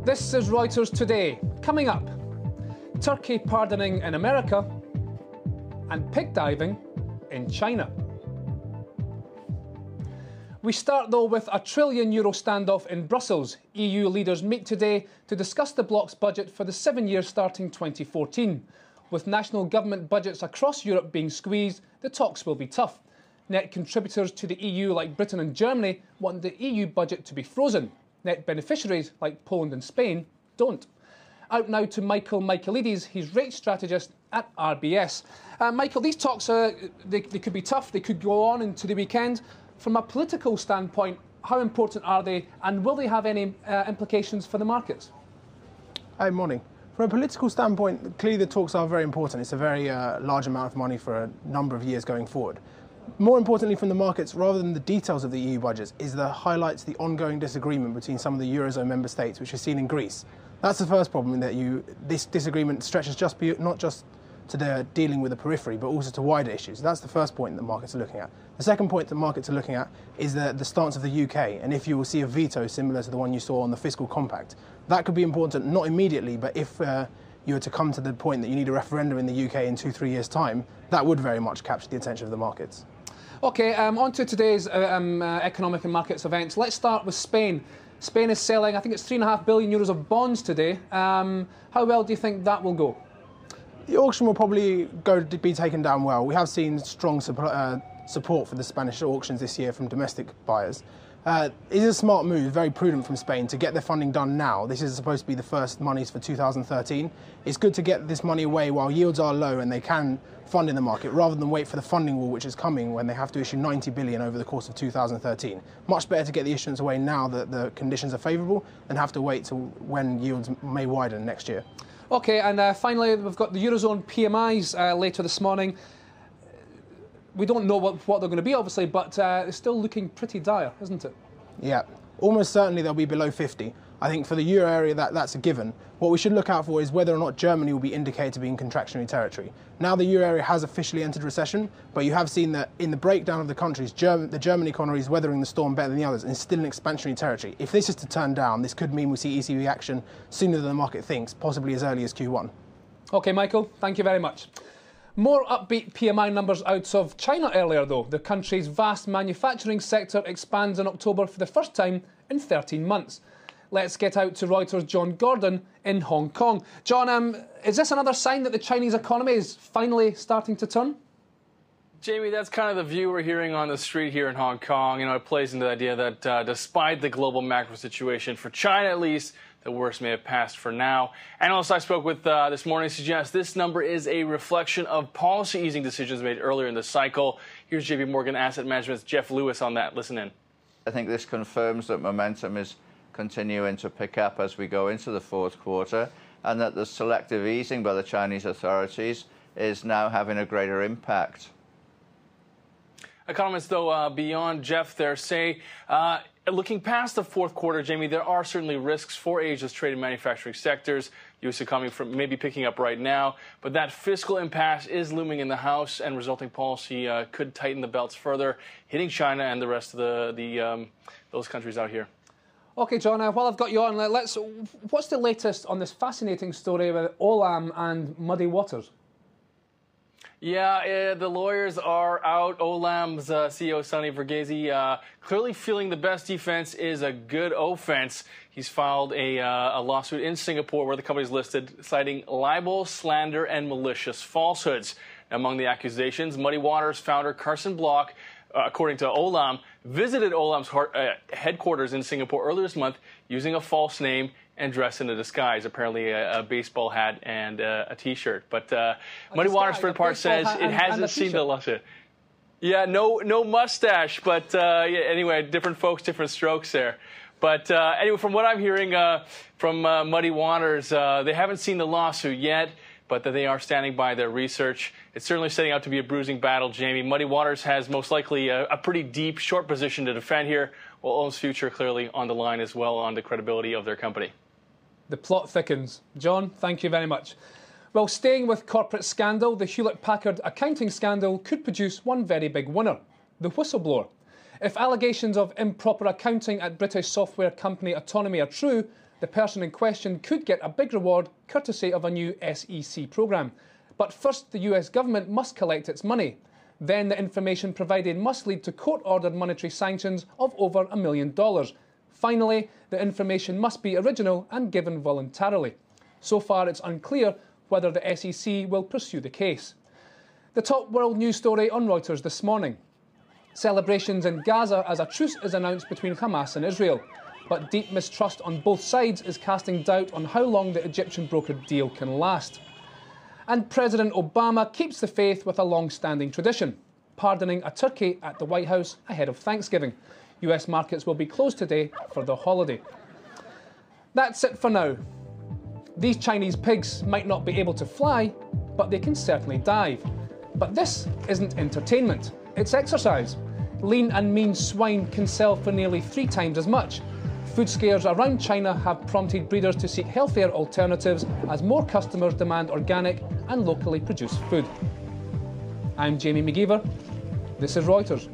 This is Reuters Today. Coming up, Turkey pardoning in America and pig diving in China. We start though with a €1 trillion standoff in Brussels. EU leaders meet today to discuss the bloc's budget for the 7 years starting 2014. With national government budgets across Europe being squeezed, the talks will be tough. Net contributors to the EU like Britain and Germany want the EU budget to be frozen. Net beneficiaries like Poland and Spain don't. Out now to Michael Michaelides, he's rate strategist at RBS. Michael, these talks, they could be tough, they could go on into the weekend. From a political standpoint, how important are they, and will they have any implications for the markets? Hi, morning. From a political standpoint, clearly the talks are very important. It's a very large amount of money for a number of years going forward. More importantly from the markets, rather than the details of the EU budgets, is the highlights the ongoing disagreement between some of the Eurozone member states, which is seen in Greece. That's the first problem, in that this disagreement stretches not just to the dealing with the periphery, but also to wider issues. That's the first point that markets are looking at. The second point that markets are looking at is the stance of the UK, and if you will see a veto similar to the one you saw on the fiscal compact. That could be important, not immediately, but if you were to come to the point that you need a referendum in the UK in 2-3 years' time, that would very much capture the attention of the markets. OK, on to today's economic and markets events. Let's start with Spain. Spain is selling, I think it's €3.5 billion of bonds today. How well do you think that will go? The auction will probably be taken down well. We have seen strong support for the Spanish auctions this year from domestic buyers. It is a smart move, very prudent from Spain, to get their funding done now. This is supposed to be the first monies for 2013. It's good to get this money away while yields are low and they can fund in the market, rather than wait for the funding wall, which is coming when they have to issue 90 billion over the course of 2013. Much better to get the issuance away now that the conditions are favourable than have to wait till when yields may widen next year. OK, and finally, we've got the Eurozone PMIs later this morning. We don't know what they're going to be, obviously, but it's still looking pretty dire, isn't it? Yeah, almost certainly they'll be below 50. I think for the euro area, that's a given. What we should look out for is whether or not Germany will be indicated to be in contractionary territory. Now the euro area has officially entered recession, but you have seen that in the breakdown of the countries, the German economy is weathering the storm better than the others and is still in expansionary territory. If this is to turn down, this could mean we see ECB action sooner than the market thinks, possibly as early as Q1. OK, Michael, thank you very much. More upbeat PMI numbers out of China earlier, though. The country's vast manufacturing sector expands in October for the first time in 13 months. Let's get out to Reuters' John Gordon in Hong Kong. John, is this another sign that the Chinese economy is finally starting to turn? Jamie, that's kind of the view we're hearing on the street here in Hong Kong. You know, it plays into the idea that despite the global macro situation, for China at least, the worst may have passed for now. Analysts I spoke with this morning suggest this number is a reflection of policy easing decisions made earlier in the cycle. Here's JP Morgan Asset Management's Jeff Lewis on that. Listen in. I think this confirms that momentum is continuing to pick up as we go into the fourth quarter, and that the selective easing by the Chinese authorities is now having a greater impact. Economists, though, beyond Jeff there say, looking past the fourth quarter, Jamie, there are certainly risks for Asia's trade and manufacturing sectors. U.S. economy maybe picking up right now, but that fiscal impasse is looming in the House, and resulting policy could tighten the belts further, hitting China and the rest of those countries out here. OK, John, while I've got you on, what's the latest on this fascinating story about Olam and Muddy Waters? Yeah, the lawyers are out. Olam's CEO, Sonny Verghese, clearly feeling the best defense is a good offense. He's filed a lawsuit in Singapore where the company is listed, citing libel, slander, and malicious falsehoods. Among the accusations, Muddy Waters founder Carson Block, according to Olam, visited Olam's headquarters in Singapore earlier this month using a false name and dressed in a disguise, apparently a baseball hat and a T-shirt. But Muddy Waters, for the part, says it hasn't seen the lawsuit. Yeah, no mustache, but yeah, anyway, different folks, different strokes there. But anyway, from what I'm hearing from Muddy Waters, they haven't seen the lawsuit yet, but that they are standing by their research. It's certainly setting out to be a bruising battle, Jamie. Muddy Waters has most likely a pretty deep, short position to defend here, while Olam's future clearly on the line as well on the credibility of their company. The plot thickens. John, thank you very much. Well, staying with corporate scandal, the Hewlett-Packard accounting scandal could produce one very big winner, the whistleblower. If allegations of improper accounting at British software company Autonomy are true, the person in question could get a big reward courtesy of a new SEC programme. But first, the US government must collect its money. Then the information provided must lead to court-ordered monetary sanctions of over $1 million. Finally, the information must be original and given voluntarily. So far, it's unclear whether the SEC will pursue the case. The top world news story on Reuters this morning. Celebrations in Gaza as a truce is announced between Hamas and Israel. But deep mistrust on both sides is casting doubt on how long the Egyptian brokered deal can last. And President Obama keeps the faith with a long-standing tradition, pardoning a turkey at the White House ahead of Thanksgiving. US markets will be closed today for the holiday. That's it for now. These Chinese pigs might not be able to fly, but they can certainly dive. But this isn't entertainment, it's exercise. Lean and mean swine can sell for nearly 3 times as much. Food scares around China have prompted breeders to seek healthier alternatives as more customers demand organic and locally produced food. I'm Jamie McGeever. This is Reuters.